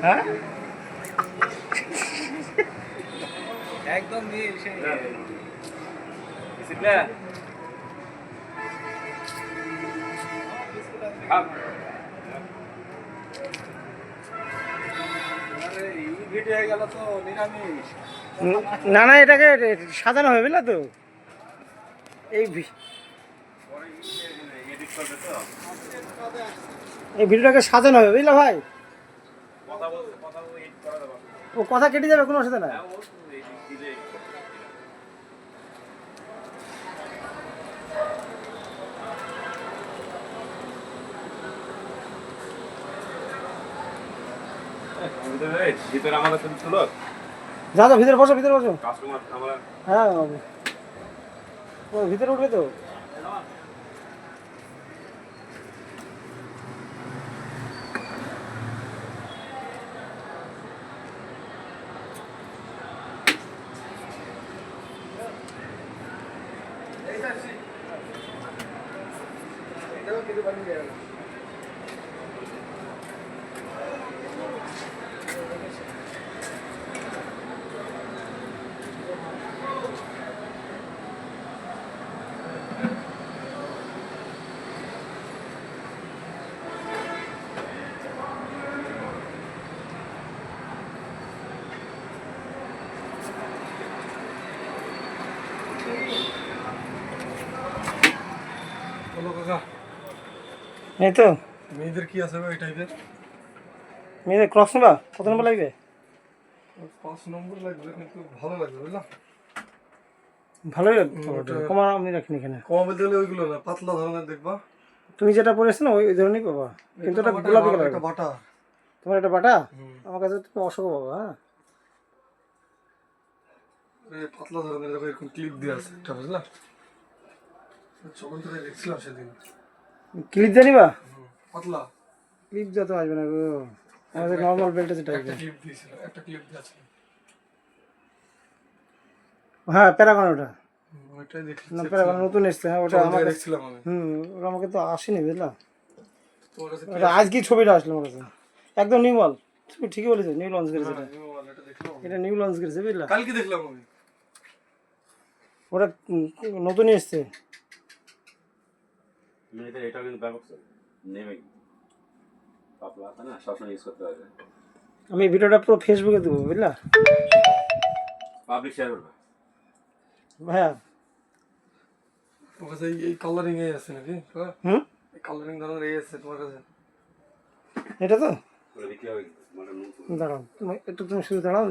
হ্যাঁ একদম মিল সেই গেল তো নিরামিষ। না না এটাকে সাজানো হবে বুঝলা তো এই এই ভিডিওটাকে সাজানো হবে বুঝলা ভাই ও কথা কেটে যাবে কোনো অসুবিধা নাই ভিতরে আমাদের ছিল যা যা ভিতরে বসো কাস্টমার আমরা হ্যাঁ ও ভিতরে উঠবে তো বলো কাকা এই তো মেয়েদের কি আছে ভাই এই টাইপের? মেয়েদের ক্রস নেবা কত নম্বর লাগবে 5 নম্বর লাগবে কিন্তু ভালো লাগবে বুঝলা? ভালোই লাগবে কমা আমি রাখিনি এখানে কম বলতে গেলে ওইগুলো না, পাতলা ধরনের দেখবা। তুমি যেটা পরেছো না ওই ধরনেরই পাবা কিন্তু এটা গোলাপি কালার এটা বাটা। তোমার এটা বাটা আমার কাছে তুমি অশোক পাবা হ্যাঁ পাতলা ধরনের দেখো এরকম ক্লিপ দিয়ে আছে এটা বুঝলা? যখন তো দেখছিলাম সেদিন ক্লিপ জানিবা পাতলা ক্লিপ যত আসবে না গো আমাদের নর্মাল বেল্ট যেটা একটা ক্লিপ দিয়েছিল, একটা ক্লিপ দিয়েছিল। হ্যাঁ প্যারাগন ওটা ওইটাই দেখছি না প্যারাগন নতুন এসছে হ্যাঁ ওটা আমার দেখছিলাম আমি। ওটা আমাকে তো আসেনি বুঝলা তোর কাছে ওটা আজকেই ছবিটা আসলো আমার কাছে একদম নিউ মাল তুমি ঠিকই বলেছো নিউ লঞ্চ করেছে এটা এটা দেখলাম, এটা নিউ লঞ্চ করেছে বুঝলা কালকে দেখলাম আমি। ওটা নতুনই এসছে মেয়েদের এটা কিন্তু ব্যাপক নেমে পাতলা আছে না সবসময় ইউজ করতে পারবে আমি ভিডিওটা পুরো ফেসবুকে দেবো বুঝলা পাবলিক শেয়ার করবে হ্যাঁ তোর কাছে এই কালারিং এ আছে নাকি? এই কালারিং ধরনের এই আছে তোমার কাছে? এটা তো বিক্রি হবে দাঁড়াও তুমি একটু তুমি শুধু দাঁড়াও